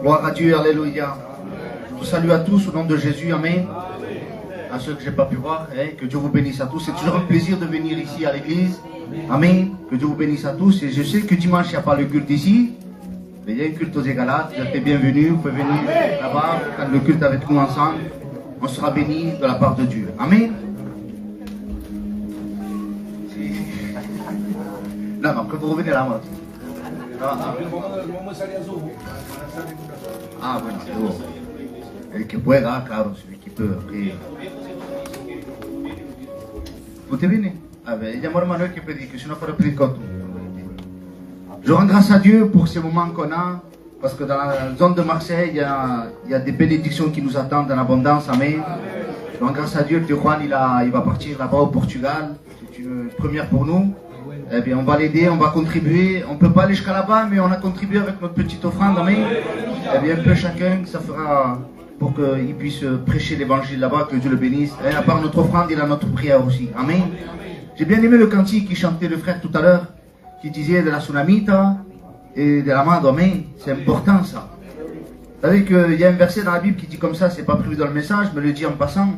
Gloire à Dieu, alléluia. Je vous salue à tous au nom de Jésus, amen. À ceux que je n'ai pas pu voir, que Dieu vous bénisse à tous. C'est toujours un plaisir de venir ici à l'église. Amen. Que Dieu vous bénisse à tous. Et je sais que dimanche, il n'y a pas le culte ici. Mais il y a un culte aux Égalates. Vous êtes bienvenus. Vous pouvez venir là-bas, faire le culte avec nous ensemble. On sera bénis de la part de Dieu. Amen. Non, mais quand vous revenez là, moi. Ah, bueno, seguro. El que pueda, claro, celui qui peut. Vous te venez? Ah ben, il y a mon Manuel qui prédique, sinon il faut prédiquer tout. Je rends grâce à Dieu pour ces moments qu'on a, parce que dans la zone de Marseille, il y a des bénédictions qui nous attendent en abondance, amen. Je rends grâce à Dieu que Juan, il va partir là-bas au Portugal, c'est une première pour nous. Eh bien, on va l'aider, on va contribuer. On ne peut pas aller jusqu'à là-bas, mais on a contribué avec notre petite offrande, amen. Eh bien, un peu chacun, ça fera pour qu'il puisse prêcher l'évangile là-bas, que Dieu le bénisse. Et à part notre offrande, il a notre prière aussi, amen. J'ai bien aimé le cantique qui chantait le frère tout à l'heure, qui disait de la tsunamita et de la mado, amen. C'est important ça. Vous savez qu'il y a un verset dans la Bible qui dit comme ça, c'est pas prévu dans le message, mais le dit en passant.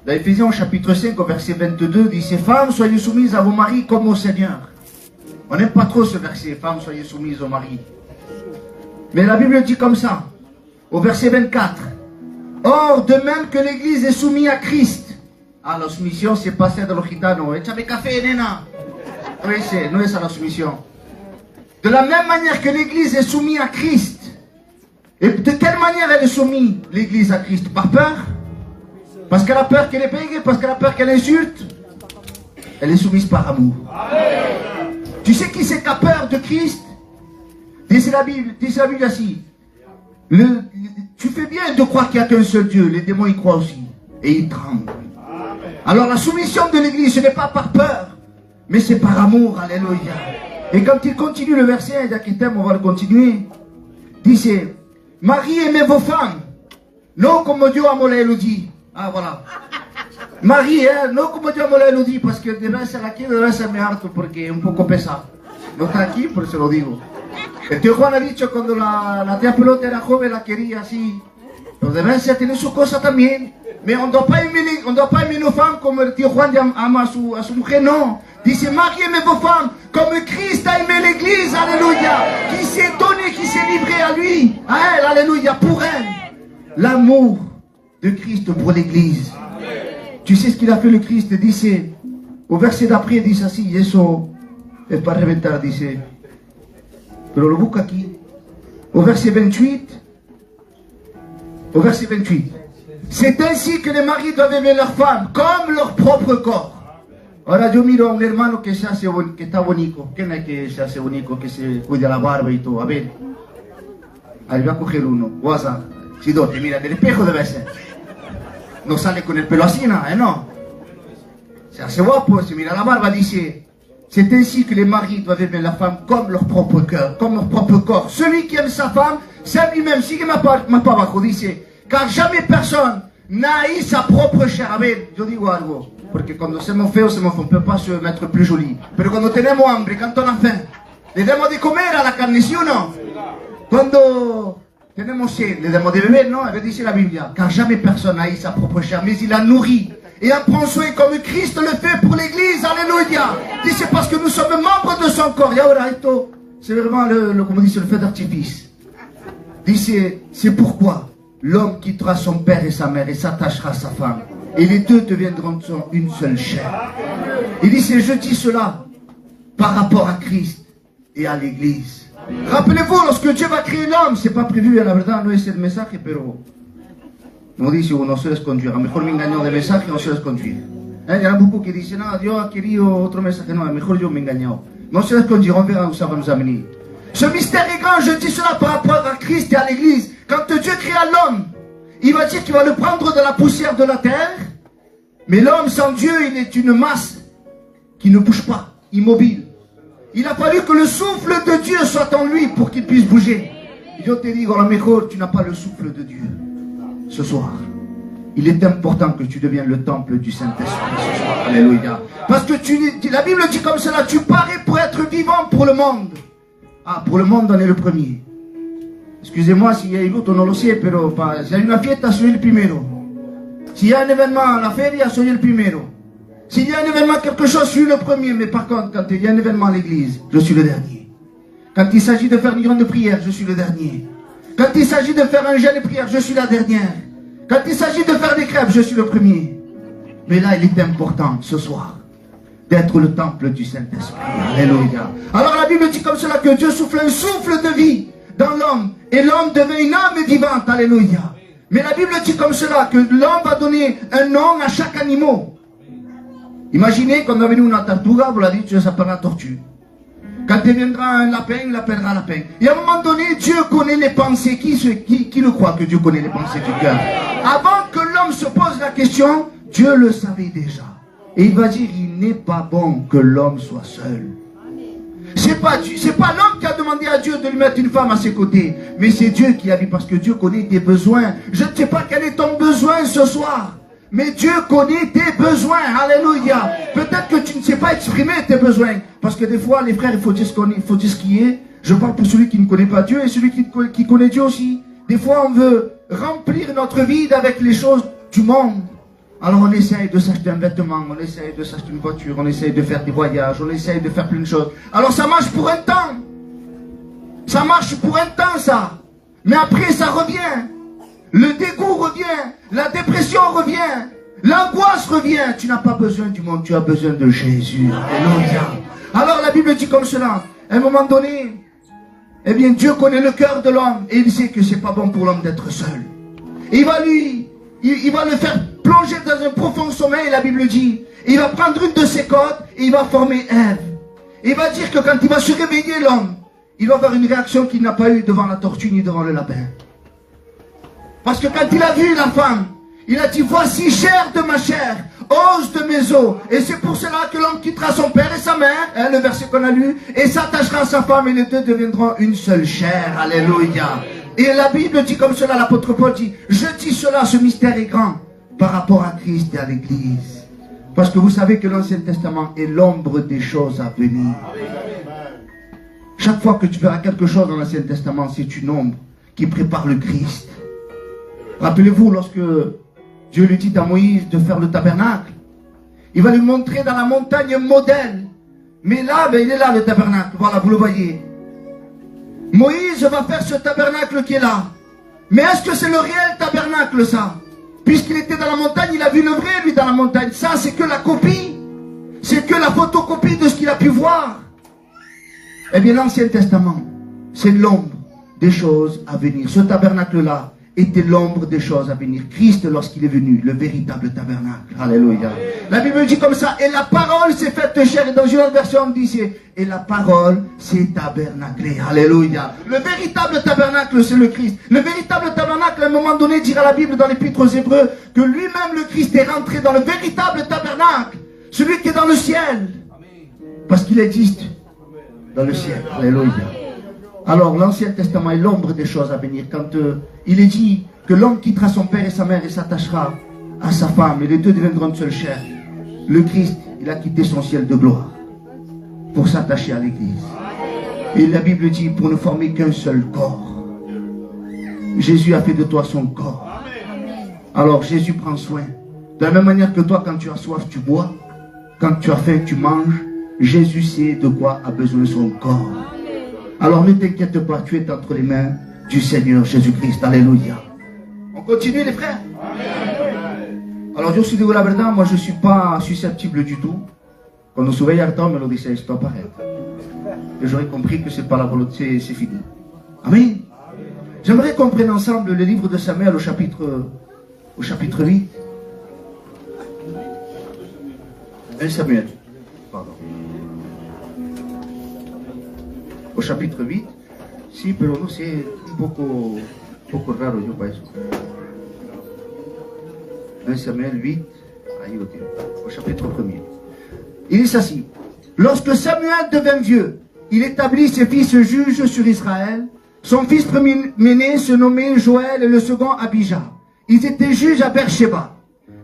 Dans Éphésiens chapitre 5, au verset 22, dit: ces femmes, soyez soumises à vos maris comme au Seigneur. On n'aime pas trop ce verset, femmes, soyez soumises au mari. Mais la Bible dit comme ça, au verset 24. Or, de même que l'Église est soumise à Christ. Ah, la soumission, c'est pas celle de l'Occitano. Échame café, nena. Oui, non, c'est la soumission. De la même manière que l'Église est soumise à Christ. Et de quelle manière elle est soumise, l'Église, à Christ? Par peur? Parce qu'elle a peur qu'elle est payée? Parce qu'elle a peur qu'elle insulte? Elle est soumise par amour. Tu sais qui c'est qui a peur de Christ? Dis la Bible ainsi. Tu fais bien de croire qu'il n'y a qu'un seul Dieu. Les démons y croient aussi. Et ils tremblent. Alors la soumission de l'Église, ce n'est pas par peur, mais c'est par amour. Alléluia. Et quand il continue le verset, il y a qui t'aime, on va le continuer. Dice: Marie, aimez vos femmes. Non comme Dieu a dit. Ah voilà. Marie, no como Dios lo di, pues que debe ser aquí, debe ser mi harto, porque un poco pesa. No está aquí, pero se lo digo. El tío Juan ha dicho cuando la tía Pelota era joven, la quería así. Pero debe ser, tiene su cosa también. Mais on ne doit pas aimer nos femmes comme el tío Juan ama a su mujer, no. Dice: Marie, aimez vos femmes comme Christ a aimé l'Église, alléluia. Qui s'est donné, qui s'est livré à lui, à elle, alléluia, pour elle. L'amour de Christ pour l'Église. Tu sais ce qu'il a fait le Christ? Dice, au verset d'après, dice así, y eso es para reventar, dice. Pero lo busca aquí. Au verset 28. Au verset 28. C'est ainsi que les maris doivent aimer leurs femmes comme leur propre corps. Ahora yo miro a un hermano que está bonito. ¿Quién es que se hace bonito? Que se cuida la barba y todo. A ver. Ahí voy a coger uno. Guasa. Si no, te mira del espejo debe ser. No sale con el pelo así, no. Se hace guapo, se mira la barba, dice: c'est ainsi que les maris doivent aimer la femme comme leur propre cœur, comme leur propre corps. Celui qui aime sa femme, c'est lui-même. Sigue ma pas abajo, dice: car jamais personne n'a haï sa propre chair. A ver, yo digo algo, porque cuando somos feos, on ne peut pas se mettre plus joli. Pero cuando tenemos hambre, quand on a faim, le damos de comer a la carne, ¿sí o no? Cuando tenemos sed, le damos de beber, non? Elle dit la Bible, car jamais personne n'a haï sa propre chair, mais il la nourrit et en prend soin comme Christ le fait pour l'Église, alléluia. Dit c'est parce que nous sommes membres de son corps. Et ahora esto, c'est vraiment comme on dit, c'est le feu d'artifice. Dit c'est pourquoi l'homme quittera son père et sa mère et s'attachera à sa femme, et les deux deviendront une seule chair. Il dit je dis cela par rapport à Christ et à l'Église. Rappelez-vous, lorsque Dieu va créer l'homme, c'est pas prévu, la verdad no es el mensaje, pero no dice uno se laisse conduire. A lo mejor me engañó de mensaje, no se laisse conduire. Il y en a beaucoup qui disent, no, Dios ha querido otro mensaje, no, a lo mejor yo me he engañado. No se laisse conduire, on verra où ça va nous amener. Ce mystère est grand, je dis cela par rapport à Christ et à l'Église. Quand Dieu créa l'homme, il va dire qu'il va le prendre de la poussière de la terre, mais l'homme sans Dieu, il est une masse qui ne bouge pas, immobile. Il a fallu que le souffle de Dieu soit en lui pour qu'il puisse bouger. Je te dis, a lo mejor tu n'as pas le souffle de Dieu ce soir. Il est important que tu deviennes le temple du Saint-Esprit ce soir. Alléluia. Parce que la Bible dit comme cela, tu parais pour être vivant pour le monde. Ah, pour le monde, on est le premier. Excusez-moi si hay luto, non lo sé, pero si hay una fiesta, soy el primero. S'il y a un événement à la feria, soy el primero. S'il y a un événement, quelque chose, je suis le premier. Mais par contre, quand il y a un événement à l'église, je suis le dernier. Quand il s'agit de faire une grande prière, je suis le dernier. Quand il s'agit de faire un jeûne de prière, je suis la dernière. Quand il s'agit de faire des crêpes, je suis le premier. Mais là, il est important, ce soir, d'être le temple du Saint-Esprit. Alléluia. Alors la Bible dit comme cela que Dieu souffle un souffle de vie dans l'homme. Et l'homme devient une âme vivante. Alléluia. Mais la Bible dit comme cela que l'homme va donner un nom à chaque animal. Imaginez qu'on a venu une tortuga, vous l'avez dit, ça s'appellera tortue. Quand il viendra un lapin, il l'appellera lapin. Et à un moment donné, Dieu connaît les pensées. Qui le croit que Dieu connaît les pensées du cœur? Avant que l'homme se pose la question, Dieu le savait déjà. Et il va dire, il n'est pas bon que l'homme soit seul. C'est pas l'homme qui a demandé à Dieu de lui mettre une femme à ses côtés. Mais c'est Dieu qui a dit, parce que Dieu connaît tes besoins. Je ne sais pas quel est ton besoin ce soir. Mais Dieu connaît tes besoins. Alléluia. Peut-être que tu ne sais pas exprimer tes besoins. Parce que des fois, les frères, il faut dire ce qui est. Je parle pour celui qui ne connaît pas Dieu et celui qui connaît Dieu aussi. Des fois, on veut remplir notre vide avec les choses du monde. Alors on essaye de s'acheter un vêtement, on essaye de s'acheter une voiture, on essaye de faire des voyages, on essaye de faire plein de choses. Alors ça marche pour un temps. Ça marche pour un temps, ça. Mais après, ça revient. Le dégoût revient. La dépression revient. L'angoisse revient. Tu n'as pas besoin du monde, tu as besoin de Jésus. Alléluia. Alors la Bible dit comme cela. À un moment donné, eh bien Dieu connaît le cœur de l'homme. Et il sait que c'est pas bon pour l'homme d'être seul. Et il va le faire plonger dans un profond sommeil, la Bible dit. Et il va prendre une de ses côtes et il va former Ève. Et il va dire que quand il va se réveiller, l'homme, il va avoir une réaction qu'il n'a pas eue devant la tortue ni devant le lapin. Parce que quand il a vu la femme, il a dit, voici chair de ma chair, os de mes os. Et c'est pour cela que l'homme quittera son père et sa mère, hein, le verset qu'on a lu, et s'attachera à sa femme et les deux deviendront une seule chair. Alléluia. Et la Bible dit comme cela, l'apôtre Paul dit, je dis cela, ce mystère est grand par rapport à Christ et à l'Église. Parce que vous savez que l'Ancien Testament est l'ombre des choses à venir. Chaque fois que tu verras quelque chose dans l'Ancien Testament, c'est une ombre qui prépare le Christ. Rappelez-vous, lorsque Dieu lui dit à Moïse de faire le tabernacle, il va lui montrer dans la montagne un modèle. Mais là, il est là le tabernacle, voilà, vous le voyez. Moïse va faire ce tabernacle qui est là. Mais est-ce que c'est le réel tabernacle, ça? Puisqu'il était dans la montagne, il a vu le vrai, lui, dans la montagne. Ça, c'est que la copie. C'est que la photocopie de ce qu'il a pu voir. Eh bien, l'Ancien Testament, c'est l'ombre des choses à venir. Ce tabernacle-là était l'ombre des choses à venir. Christ, lorsqu'il est venu, le véritable tabernacle. Alléluia. La Bible dit comme ça, et la parole s'est faite chair. Et dans une autre version, on dit, et la parole s'est tabernaclée. Alléluia. Le véritable tabernacle, c'est le Christ. Le véritable tabernacle, à un moment donné, dira la Bible dans l'Épître aux Hébreux, que lui-même, le Christ, est rentré dans le véritable tabernacle. Celui qui est dans le ciel. Parce qu'il existe dans le ciel. Alléluia. Alors, l'Ancien Testament est l'ombre des choses à venir. Quand il est dit que l'homme quittera son père et sa mère et s'attachera à sa femme, et les deux deviendront une seule chair. Le Christ, il a quitté son ciel de gloire pour s'attacher à l'Église. Et la Bible dit, pour ne former qu'un seul corps. Jésus a fait de toi son corps. Alors, Jésus prend soin. De la même manière que toi, quand tu as soif, tu bois. Quand tu as faim, tu manges. Jésus sait de quoi a besoin son corps. Alors ne t'inquiète pas, tu es entre les mains du Seigneur Jésus-Christ. Alléluia. On continue les frères. Alors yo digo la verdad, moi je ne suis pas susceptible du tout. Cuando sube harto me lo dice stop, arrête. Et j'aurais compris que c'est pas la volonté, c'est fini. Amen. J'aimerais qu'on prenne ensemble le livre de Samuel au chapitre 8. 1 Samuel. Pardon. Au chapitre 8, sí, pero no sé, un poco raro yo para eso. 1 Samuel 8, ahí lo tiene, au chapitre 1er. Il dit ainsi, lorsque Samuel devint vieux, il établit ses fils juges sur Israël. Son fils premier-né se nommait Joël et le second Abijah. Ils étaient juges à Beersheba.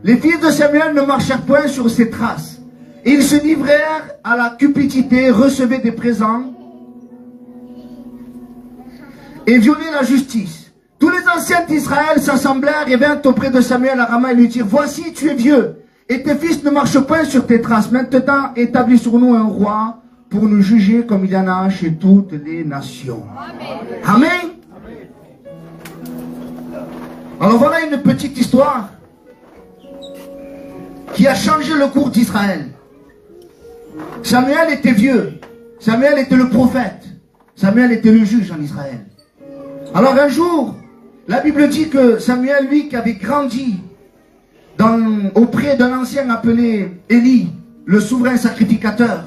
Les fils de Samuel ne marchèrent point sur ses traces. Ils se livrèrent à la cupidité, recevaient des présents et violé la justice. Tous les anciens d'Israël s'assemblèrent et vinrent auprès de Samuel à Rama et lui dirent, voici, tu es vieux, et tes fils ne marchent point sur tes traces. Maintenant, établis sur nous un roi pour nous juger comme il y en a chez toutes les nations. Amen. Amen. Alors voilà une petite histoire qui a changé le cours d'Israël. Samuel était vieux. Samuel était le prophète. Samuel était le juge en Israël. Alors un jour, la Bible dit que Samuel, lui, qui avait grandi auprès d'un ancien appelé Élie, le souverain sacrificateur,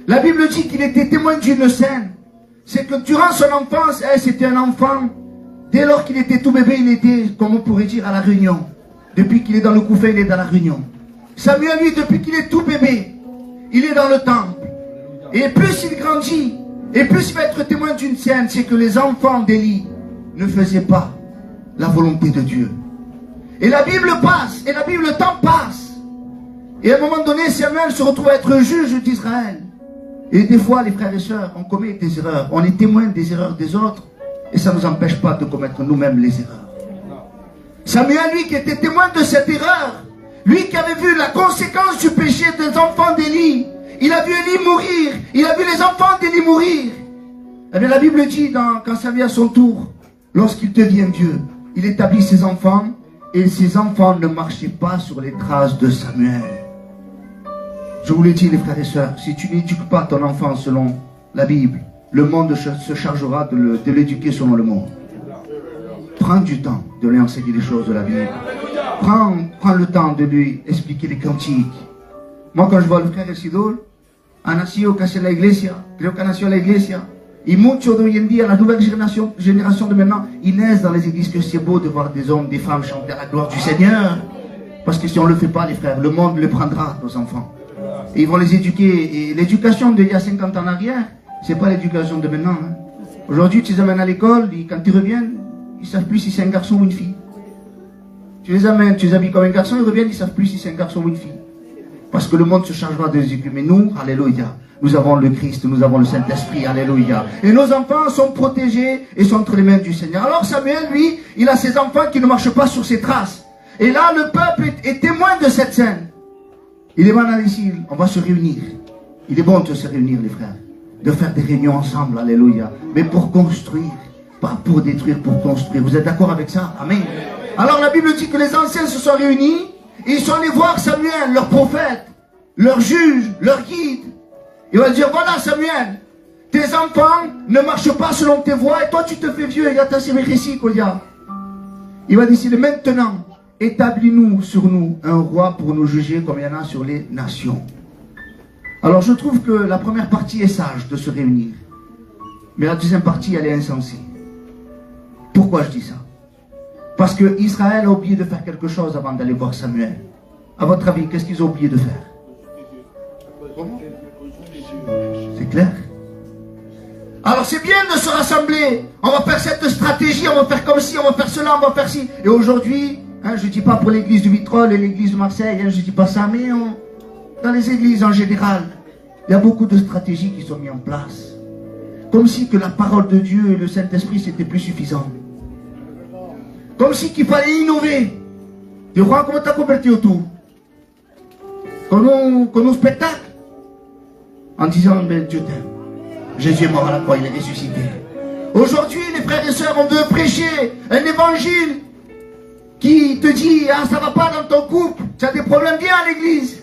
la Bible dit qu'il était témoin d'une scène. C'est que durant son enfance, c'était un enfant, dès lors qu'il était tout bébé, il était, comme on pourrait dire, à la réunion. Depuis qu'il est dans le couffin, il est dans la réunion. Samuel, lui, depuis qu'il est tout bébé, il est dans le temple. Et plus il grandit, et plus il va être témoin d'une scène, c'est que les enfants d'Élie ne faisaient pas la volonté de Dieu. Et la Bible passe, et la Bible, le temps passe. Et à un moment donné, Samuel se retrouve à être juge d'Israël. Et des fois, les frères et sœurs, on commet des erreurs. On est témoin des erreurs des autres, et ça ne nous empêche pas de commettre nous-mêmes les erreurs. Samuel, lui, qui était témoin de cette erreur, lui qui avait vu la conséquence du péché des enfants d'Élie, il a vu Élie mourir, il a vu les enfants d'Élie mourir. Eh bien, la Bible dit, quand ça vient à son tour, lorsqu'il devient vieux, il établit ses enfants, et ses enfants ne marchaient pas sur les traces de Samuel. Je vous l'ai dit, les frères et sœurs, si tu n'éduques pas ton enfant selon la Bible, le monde se chargera de l'éduquer selon le monde. Prends du temps de lui enseigner les choses de la Bible. Prends le temps de lui expliquer les cantiques. Moi, quand je vois le frère Isidore, ha nacido casi en la iglesia, creo que ha nacido en la iglesia, y muchos de hoy en día, la nouvelle génération de maintenant, ils naissent dans les églises, que c'est beau de voir des hommes, des femmes chanter à la gloire du Seigneur. Parce que si on ne le fait pas, les frères, le monde le prendra, nos enfants. Et ils vont les éduquer. Et l'éducation d'il y a 50 ans en arrière, c'est pas l'éducation de maintenant. Hein. Aujourd'hui, tu les amènes à l'école, quand ils reviennent, ils ne savent plus si c'est un garçon ou une fille. Tu les amènes, tu les habilles comme un garçon, ils reviennent, ils ne savent plus si c'est un garçon ou une fille. Parce que le monde se chargera de les éduquer. Mais nous, alléluia, nous avons le Christ, nous avons le Saint-Esprit, alléluia. Et nos enfants sont protégés et sont entre les mains du Seigneur. Alors Samuel, lui, il a ses enfants qui ne marchent pas sur ses traces. Et là, le peuple est témoin de cette scène. Il est maintenant ici, on va se réunir. Il est bon de se réunir, les frères. De faire des réunions ensemble, alléluia. Mais pour construire, pas pour détruire, pour construire. Vous êtes d'accord avec ça? Amen. Alors la Bible dit que les anciens se sont réunis. Et ils sont allés voir Samuel, leur prophète, leur juge, leur guide. Il va dire, voilà Samuel, tes enfants ne marchent pas selon tes voies. Et toi tu te fais vieux, il y a ta sévérité, Kodia. Il va décider maintenant, établis-nous sur nous un roi pour nous juger comme il y en a sur les nations. Alors je trouve que la première partie est sage de se réunir. Mais la deuxième partie, elle est insensée. Pourquoi je dis ça? Parce que Israël a oublié de faire quelque chose avant d'aller voir Samuel. À votre avis, qu'est-ce qu'ils ont oublié de faire? C'est clair? Alors c'est bien de se rassembler. On va faire cette stratégie, on va faire comme ci, on va faire cela, on va faire ci. Et aujourd'hui, je ne dis pas pour l'église du Vitrolles et l'église de Marseille, je ne dis pas ça, mais dans les églises en général, il y a beaucoup de stratégies qui sont mises en place. Comme si que la parole de Dieu et le Saint-Esprit c'était plus suffisant. Comme si qu'il fallait innover. Tu vois comment tu as converti autour? Comme un spectacle. En disant, ben, Dieu t'aime. Jésus est mort à la croix, il est ressuscité. Aujourd'hui, les frères et sœurs, on veut prêcher un évangile qui te dit, ah, ça va pas dans ton couple, tu as des problèmes, viens à l'église.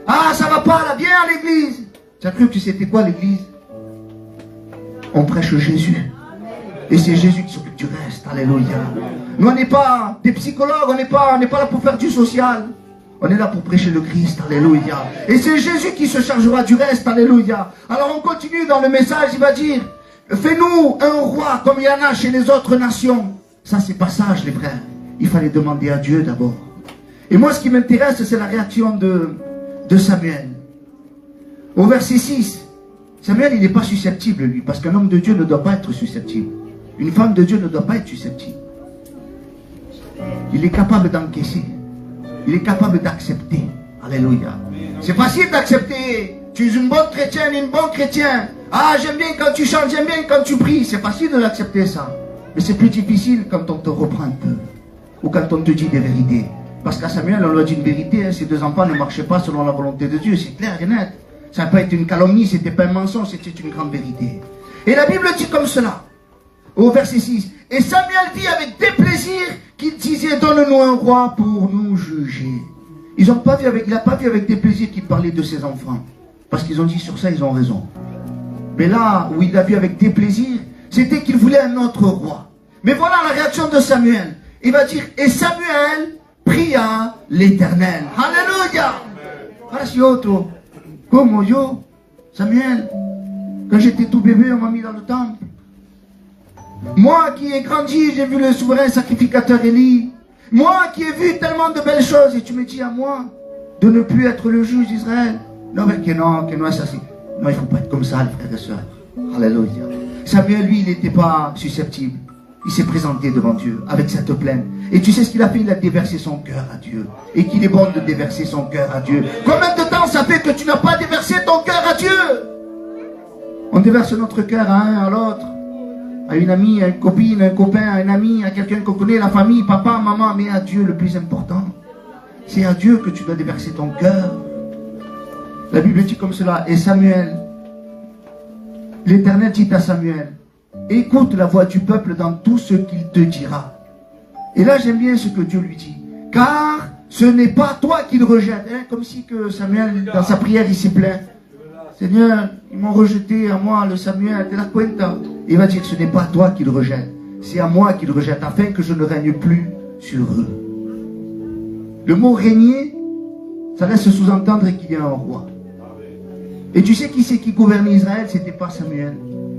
Ah, ça va pas là, viens à l'église. Tu as cru que c'était quoi l'église? On prêche Jésus. Et c'est Jésus qui s'occupe du reste. Alléluia. Nous, on n'est pas des psychologues, on n'est pas là pour faire du social. On est là pour prêcher le Christ. Alléluia. Et c'est Jésus qui se chargera du reste. Alléluia. Alors on continue dans le message, il va dire, fais-nous un roi comme il y en a chez les autres nations. Ça, c'est pas sage, les frères. Il fallait demander à Dieu d'abord. Et moi, ce qui m'intéresse, c'est la réaction de Samuel. Au verset 6, Samuel, il n'est pas susceptible, lui, parce qu'un homme de Dieu ne doit pas être susceptible. Une femme de Dieu ne doit pas être susceptible. Il est capable d'encaisser. Il est capable d'accepter. Alléluia. C'est facile d'accepter. Tu es une bonne chrétienne, une bonne chrétien. Ah, j'aime bien quand tu chantes, j'aime bien quand tu pries. C'est facile de l'accepter ça. Mais c'est plus difficile quand on te reprend un peu. Ou quand on te dit des vérités. Parce qu'à Samuel, on lui a dit une vérité. Hein, ses deux enfants ne marchaient pas selon la volonté de Dieu. C'est clair et net. Ça n'a pas été une calomnie, c'était pas un mensonge, c'était une grande vérité. Et la Bible dit comme cela. Au verset 6. Et Samuel dit avec déplaisir qu'il disait, donne-nous un roi pour nous juger. Il n'a pas vu avec déplaisir qu'il parlait de ses enfants. Parce qu'ils ont dit sur ça, ils ont raison. Mais là où il a vu avec déplaisir, c'était qu'il voulait un autre roi. Mais voilà la réaction de Samuel. Il va dire, et Samuel pria l'Éternel. Alléluia. Voici autre. Comme yo, Samuel, quand j'étais tout bébé, on m'a mis dans le temple. Moi qui ai grandi, j'ai vu le souverain sacrificateur Élie. Moi qui ai vu tellement de belles choses, et tu me dis à moi de ne plus être le juge d'Israël. Non, mais que non, ça c'est... Non, il ne faut pas être comme ça, les frères et sœurs. Alléluia. Samuel, lui, il n'était pas susceptible. Il s'est présenté devant Dieu avec cette plainte. Et tu sais ce qu'il a fait? Il a déversé son cœur à Dieu. Et qu'il est bon de déverser son cœur à Dieu. Combien de temps ça fait que tu n'as pas déversé ton cœur à Dieu? On déverse notre cœur à un, à l'autre. À une amie, à une copine, à un copain, à un ami, à quelqu'un qu'on connaît, la famille, papa, maman. Mais à Dieu, le plus important. C'est à Dieu que tu dois déverser ton cœur. La Bible dit comme cela. Et Samuel, l'Éternel dit à Samuel, écoute la voix du peuple dans tout ce qu'il te dira. Et là, j'aime bien ce que Dieu lui dit. Car ce n'est pas toi qu'il rejette. Hein, comme si que Samuel, dans sa prière, il s'est plaint. Seigneur, ils m'ont rejeté à moi, le Samuel, de la cuenta. Il va dire, ce n'est pas toi qu'il rejette. C'est à moi qu'il rejette, afin que je ne règne plus sur eux. Le mot régner, ça laisse sous-entendre qu'il y a un roi. Et tu sais qui c'est qui gouvernait Israël? C'était pas Samuel.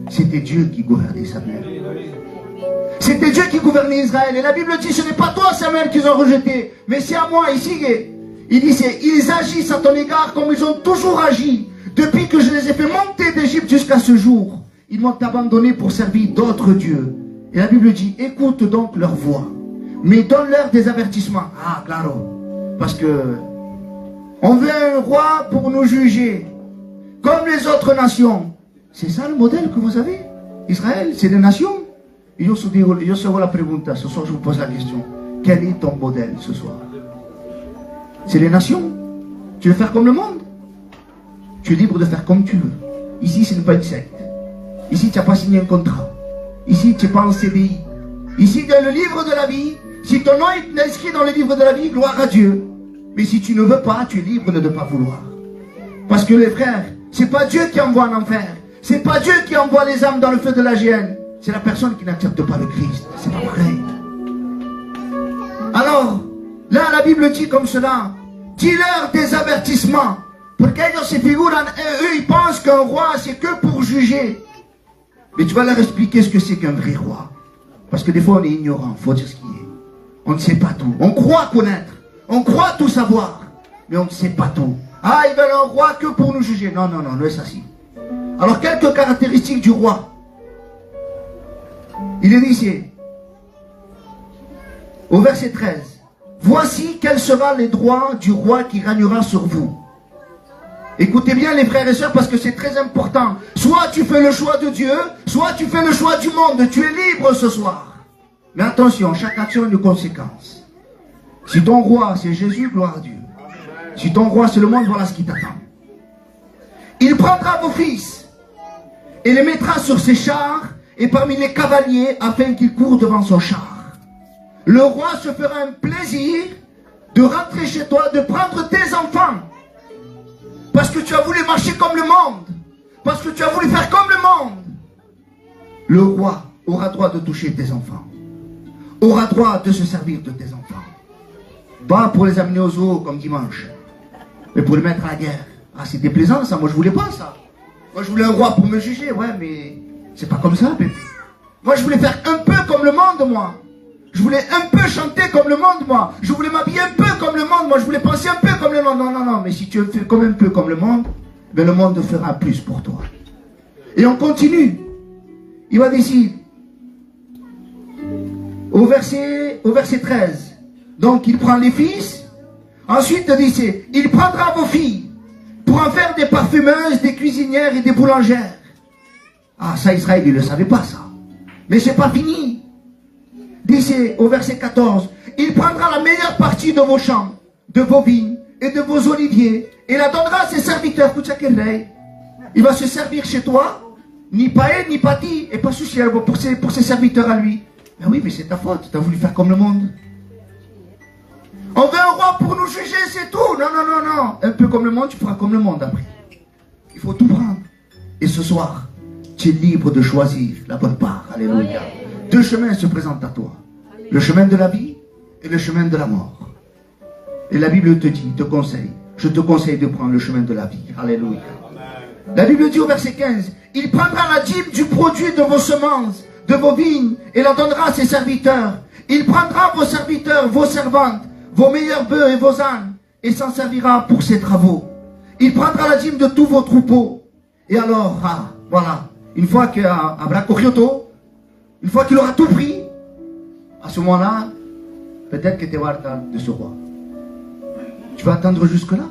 C'était Dieu qui gouvernait Samuel. C'était Dieu qui gouvernait Israël. Et la Bible dit, ce n'est pas toi, Samuel, qu'ils ont rejeté. Mais c'est à moi, ici. Il dit, ils agissent à ton égard comme ils ont toujours agi. Depuis que je les ai fait monter d'Égypte jusqu'à ce jour. Ils m'ont abandonné pour servir d'autres dieux. Et la Bible dit, écoute donc leur voix. Mais donne-leur des avertissements. Ah, claro. Parce que on veut un roi pour nous juger. Comme les autres nations. C'est ça le modèle que vous avez? Israël, c'est les nations. Et yo se la pregunta. Ce soir, je vous pose la question. Quel est ton modèle ce soir? C'est les nations. Tu veux faire comme le monde? Tu es libre de faire comme tu veux. Ici, ce n'est pas une secte. Ici, tu n'as pas signé un contrat. Ici, tu n'es pas en CDI. Ici, dans le livre de la vie, si ton nom est inscrit dans le livre de la vie, gloire à Dieu. Mais si tu ne veux pas, tu es libre de ne pas vouloir. Parce que les frères, c'est pas Dieu qui envoie en enfer. C'est pas Dieu qui envoie les âmes dans le feu de la géhenne. C'est la personne qui n'accepte pas le Christ. C'est pas pareil. Alors, là, la Bible dit comme cela. Dis-leur des avertissements. Pour qu'elles se figurent, eux, ils pensent qu'un roi, c'est que pour juger. Mais tu vas leur expliquer ce que c'est qu'un vrai roi. Parce que des fois, on est ignorant. Il faut dire ce qui est. On ne sait pas tout. On croit connaître. On croit tout savoir. Mais on ne sait pas tout. Ah, ils veulent un roi que pour nous juger. Non, non, non, non, c'est ainsi. Alors, quelques caractéristiques du roi. Il est dit ici, au verset 13. Voici quel sera les droits du roi qui régnera sur vous. Écoutez bien les frères et sœurs parce que c'est très important. Soit tu fais le choix de Dieu, soit tu fais le choix du monde. Tu es libre ce soir. Mais attention, chaque action a une conséquence. Si ton roi c'est Jésus, gloire à Dieu. Si ton roi c'est le monde, voilà ce qui t'attend. Il prendra vos fils et les mettra sur ses chars et parmi les cavaliers afin qu'ils courent devant son char. Le roi se fera un plaisir de rentrer chez toi, de prendre tes enfants. Parce que tu as voulu marcher comme le monde. Parce que tu as voulu faire comme le monde. Le roi aura droit de toucher tes enfants. Aura droit de se servir de tes enfants. Pas pour les amener aux eaux comme dimanche. Mais pour les mettre à la guerre. Ah, c'était plaisant ça. Moi je voulais pas ça. Moi je voulais un roi pour me juger. Ouais, mais c'est pas comme ça, bébé. Moi je voulais faire un peu comme le monde, moi. Je voulais un peu chanter comme le monde, moi. Je voulais m'habiller un peu comme le monde, moi. Je voulais penser un peu comme le monde. Non, non, non. Mais si tu fais comme un peu comme le monde, ben le monde fera plus pour toi. Et on continue. Il va décider. Au verset 13. Donc, il prend les fils. Ensuite, il dit, il prendra vos filles pour en faire des parfumeuses, des cuisinières et des boulangères. Ah, ça, Israël, il ne le savait pas, ça. Mais c'est pas fini. Dice au verset 14, il prendra la meilleure partie de vos champs, de vos vignes et de vos oliviers, et la donnera à ses serviteurs. Il va se servir chez toi, ni paé, ni pâti, et pas souci pour ses serviteurs à lui. Ben oui, mais c'est ta faute, tu as voulu faire comme le monde. On veut un roi pour nous juger, c'est tout. Non, non, non, non. Un peu comme le monde, tu feras comme le monde après. Il faut tout prendre. Et ce soir, tu es libre de choisir la bonne part. Alléluia. Deux chemins se présentent à toi. Le chemin de la vie et le chemin de la mort. Et la Bible te dit, te conseille, je te conseille de prendre le chemin de la vie. Alléluia. La Bible dit au verset 15, il prendra la dîme du produit de vos semences, de vos vignes, et la donnera à ses serviteurs. Il prendra vos serviteurs, vos servantes, vos meilleurs bœufs et vos ânes, et s'en servira pour ses travaux. Il prendra la dîme de tous vos troupeaux. Et alors, voilà, une fois qu'il aura tout pris, à ce moment-là, peut-être que tu vas attendre de ce roi. Tu vas attendre jusque-là.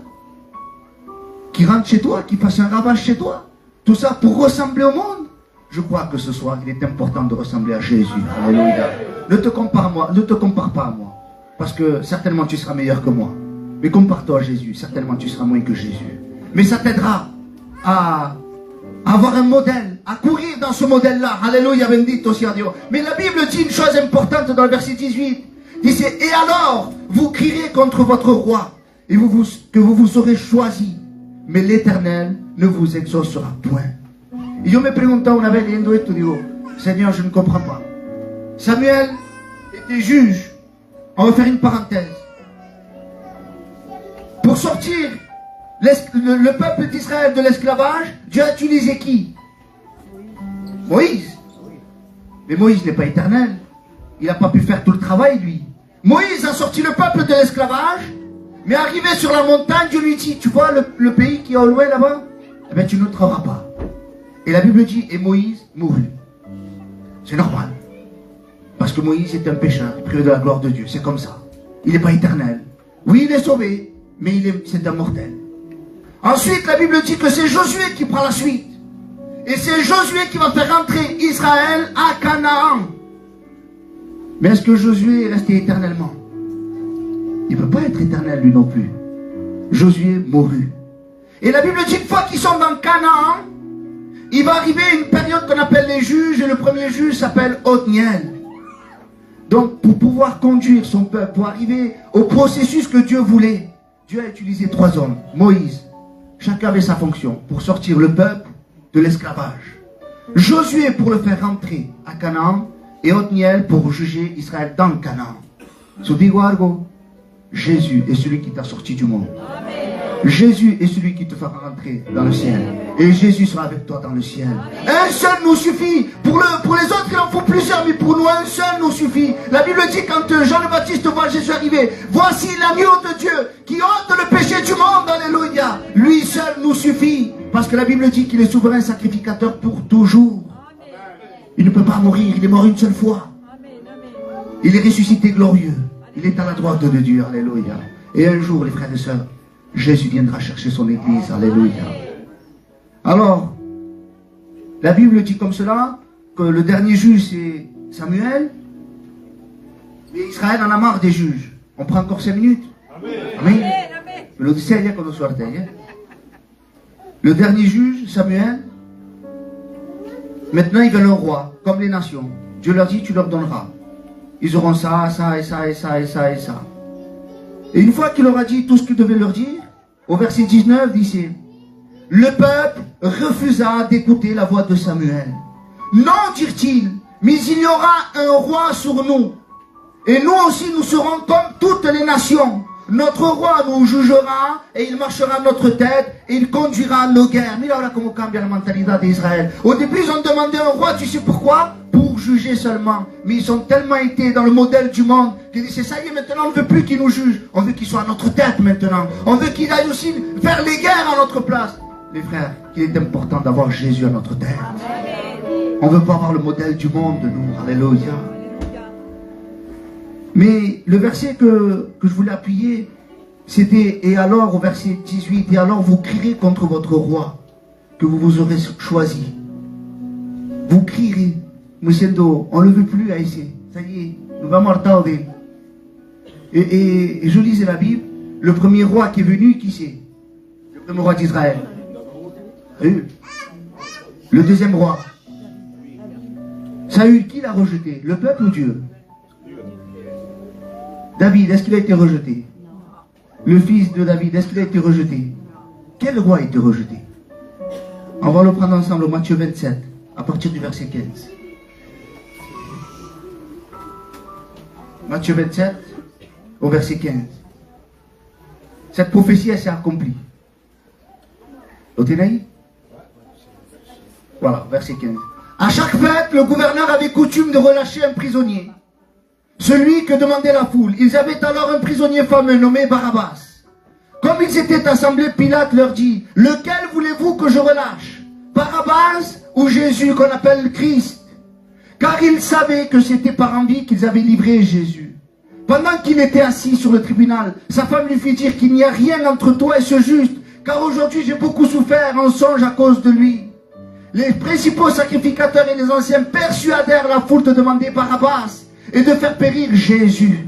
Qu'il rentre chez toi, qu'il fasse un ravage chez toi. Tout ça pour ressembler au monde. Je crois que ce soir, il est important de ressembler à Jésus. Alléluia. Ne te compare pas à moi. Parce que certainement tu seras meilleur que moi. Mais compare-toi à Jésus, certainement tu seras moins que Jésus. Mais ça t'aidera à avoir un modèle, à courir dans ce modèle-là. Alléluia, bendito sia Dieu. Mais la Bible dit une chose importante dans le verset 18. Il dit, et alors, vous crierez contre votre roi, et que vous vous aurez choisi, mais l'Éternel ne vous exaucera point. Et je me preguntaba una vez leyendo esto, digo, Seigneur, je ne comprends pas. Samuel était juge. On va faire une parenthèse. Pour sortir le peuple d'Israël de l'esclavage, Dieu a utilisé qui? Moïse. Mais Moïse n'est pas éternel. Il n'a pas pu faire tout le travail, lui. Moïse a sorti le peuple de l'esclavage, mais arrivé sur la montagne, Dieu lui dit, tu vois le pays qui est au loin là-bas? Eh bien, tu ne n'entreras pas. Et la Bible dit, et Moïse mourut. C'est normal. Parce que Moïse est un pécheur, il prive de la gloire de Dieu. C'est comme ça. Il n'est pas éternel. Oui, il est sauvé, mais c'est un mortel. Ensuite, la Bible dit que c'est Josué qui prend la suite. Et c'est Josué qui va faire entrer Israël à Canaan. Mais est-ce que Josué est resté éternellement? Il ne peut pas être éternel lui non plus. Josué mourut. Et la Bible dit une fois qu'ils sont dans Canaan, il va arriver une période qu'on appelle les juges, et le premier juge s'appelle Othniel. Donc pour pouvoir conduire son peuple, pour arriver au processus que Dieu voulait, Dieu a utilisé 3 hommes. Moïse, chacun avait sa fonction pour sortir le peuple de l'esclavage. Josué pour le faire rentrer à Canaan, et Othniel pour juger Israël dans Canaan. Jésus est celui qui t'a sorti du monde. Jésus est celui qui te fera rentrer dans le ciel. Et Jésus sera avec toi dans le ciel. Un seul nous suffit. Pour les autres, il en faut plusieurs, mais pour nous, un seul nous suffit. La Bible dit quand Jean le Baptiste voit Jésus arriver, voici l'agneau de Dieu qui ôte le péché du monde. Alléluia. Lui seul nous suffit. Parce que la Bible dit qu'il est souverain sacrificateur pour toujours. Il ne peut pas mourir. Il est mort une seule fois. Il est ressuscité glorieux. Il est à la droite de Dieu. Alléluia. Et un jour, les frères et sœurs, Jésus viendra chercher son église. Alléluia. Alors, la Bible dit comme cela, que le dernier juge c'est Samuel. Mais Israël en a marre des juges. On prend encore 5 minutes. Amen. Le dernier juge, Samuel. Maintenant, ils veulent un roi, comme les nations. Dieu leur dit, tu leur donneras. Ils auront ça, ça, et ça, et ça, et ça, et ça. Et une fois qu'il leur a dit tout ce qu'il devait leur dire, au verset 19, dit ici, le peuple refusa d'écouter la voix de Samuel. Non, dirent-ils, mais il y aura un roi sur nous. Et nous aussi, nous serons comme toutes les nations. Notre roi nous jugera et il marchera à notre tête et il conduira nos guerres. Mira ahora cómo cambia la mentalidad d'Israël. Au début, ils ont demandé un roi, tu sais pourquoi? Pour juger seulement. Mais ils ont tellement été dans le modèle du monde qu'ils disent, ça y est, maintenant on ne veut plus qu'il nous juge. On veut qu'il soit à notre tête maintenant. On veut qu'il aille aussi faire les guerres à notre place. Les frères, qu'il est important d'avoir Jésus à notre tête. On ne veut pas avoir le modèle du monde de nous. Alléluia. Mais le verset que je voulais appuyer, c'était, et alors au verset 18, et alors vous crierez contre votre roi, que vous vous aurez choisi. vous crierez, me siento, on ne le veut plus à essayer. Ça y est, nous vamos tarder. Et je lisais la Bible, le premier roi qui est venu, qui c'est? Le premier roi d'Israël. Le deuxième roi. Saül, qui l'a rejeté? Le peuple ou Dieu? David, est-ce qu'il a été rejeté? Le fils de David, est-ce qu'il a été rejeté? Quel roi a été rejeté? On va le prendre ensemble au Matthieu 27, à partir du verset 15. Matthieu 27, au verset 15. Cette prophétie, elle s'est accomplie. L'Oténaï? Voilà, verset 15. À chaque fête, le gouverneur avait coutume de relâcher un prisonnier. Celui que demandait la foule. Ils avaient alors un prisonnier fameux nommé Barabbas. Comme ils étaient assemblés, Pilate leur dit, lequel voulez-vous que je relâche? Barabbas ou Jésus qu'on appelle le Christ? Car ils savaient que c'était par envie qu'ils avaient livré Jésus. Pendant qu'il était assis sur le tribunal, sa femme lui fit dire qu'il n'y a rien entre toi et ce juste, car aujourd'hui j'ai beaucoup souffert en songe à cause de lui. Les principaux sacrificateurs et les anciens persuadèrent la foule de demander Barabbas et de faire périr Jésus.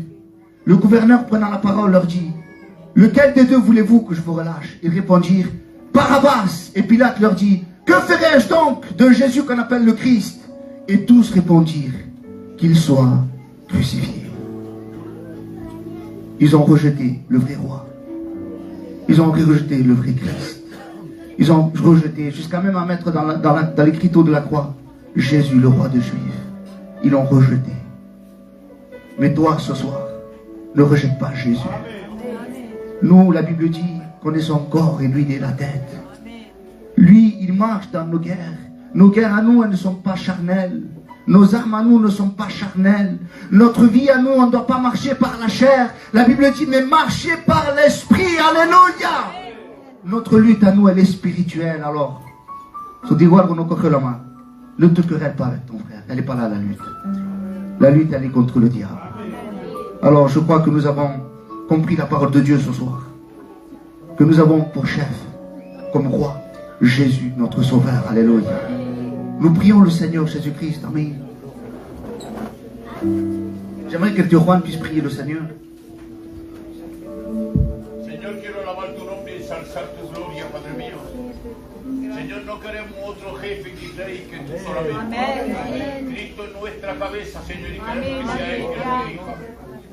Le gouverneur prenant la parole leur dit, lequel des deux voulez-vous que je vous relâche? Ils répondirent, Barabbas. Et Pilate leur dit, que ferai-je donc de Jésus qu'on appelle le Christ? Et tous répondirent, qu'il soit crucifié. Ils ont rejeté le vrai roi. Ils ont rejeté le vrai Christ. Ils ont rejeté, jusqu'à même à mettre dans l'écriteau de la croix, Jésus, le roi des Juifs. Ils l'ont rejeté. Mais toi, ce soir, ne rejette pas Jésus. Nous, la Bible dit qu'on est son corps et lui, il est la tête. Lui, il marche dans nos guerres. Nos guerres à nous, elles ne sont pas charnelles. Nos armes à nous ne sont pas charnelles. Notre vie à nous, on ne doit pas marcher par la chair. La Bible dit, mais marcher par l'esprit. Alléluia. Notre lutte à nous, elle est spirituelle. Alors, ne te querelle pas avec ton frère. Elle n'est pas là, la lutte. La lutte, elle est contre le diable. Alors, je crois que nous avons compris la parole de Dieu ce soir. Que nous avons pour chef, comme roi, Jésus, notre sauveur. Alléluia. Nous prions le Seigneur Jésus-Christ. Amen. J'aimerais que Juan puisse prier le Seigneur. Señor, quiero alabar tu nombre y ensalzar tu gloria, Padre mío. Señor, no queremos otro jefe ni rey que tú solamente. Amén. Cristo es nuestra cabeza, Señor, y queremos que sea Él que nos dirija.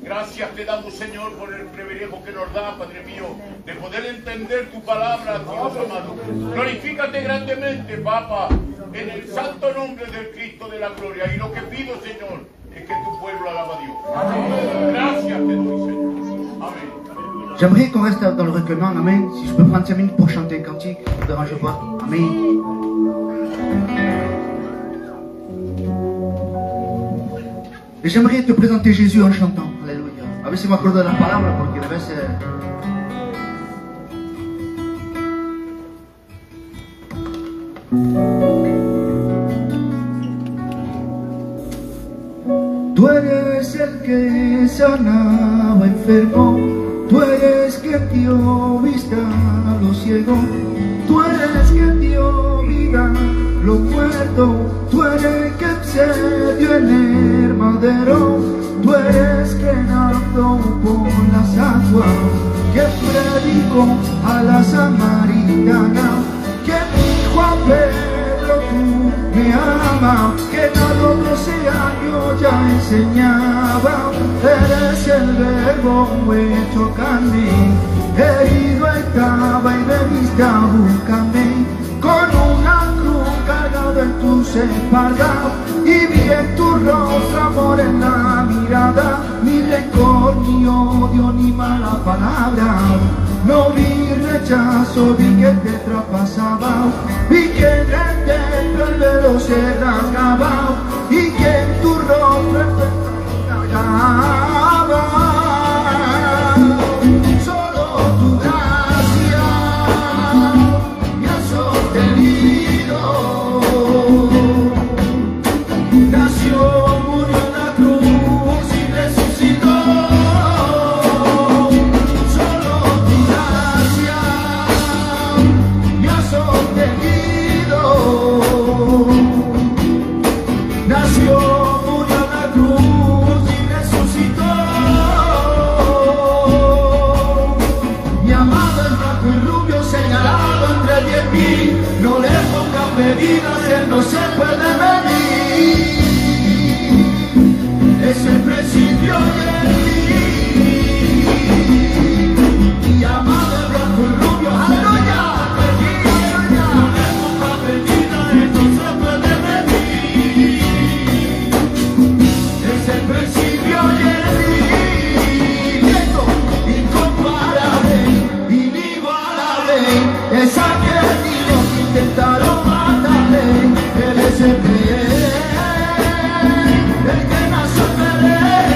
Gracias te damos, Señor, por el privilegio que nos da, Padre mío, de poder entender tu palabra, Dios amado. Glorifícate grandemente, Papa, en el santo nombre del Cristo de la gloria. Y lo que pido, Señor, es que tu pueblo alaba a Dios. Amén. Gracias te doy, Señor. Amén. J'aimerais qu'on reste dans le recueillement, Amen. Si je peux prendre 5 minutes pour chanter un cantique, ne me dérange pas. Amen. Et j'aimerais te présenter Jésus en chantant. Alléluia. A ver si me acuerdo de la palabra, porque a veces... Tú eres el que sanaba enfermo. Tú eres quien dio vista a los ciegos, tú eres quien dio vida a los muertos, tú eres quien se dio en el madero, tú eres quien andó por las aguas, que predicó a la samaritana, que dijo a Pedro tú me amas, que a los 12 años ya enseñaba, eres el verbo hecho carne, herido estaba y veniste a buscarme, con una cruz cargada en tus espaldas, y vi en tu rostro amor en la mirada, ni rencor, ni odio, ni mala palabra, no vi rechazo, vi que te traspasaba, vi que en el templo el velo se rasgaba, y que en tu rostro solo tu gracia me ha sostenido. Nació, murió en la cruz y resucitó. Solo tu gracia me ha sostenido. medidas Él no se puede medir. Es el principio y el fin. Y amado el blanco y rubio, aleluya. Aleluya. Medida Él no se puede medir. Es el principio y el fin. Incomparable, inigualable. Es aquel niño que intentaron matarle. Él es el que nació en Belén.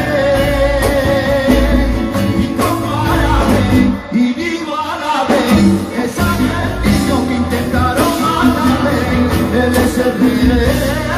Incomparable, inigualable. Es aquel niño que intentaron matarle. Él es el que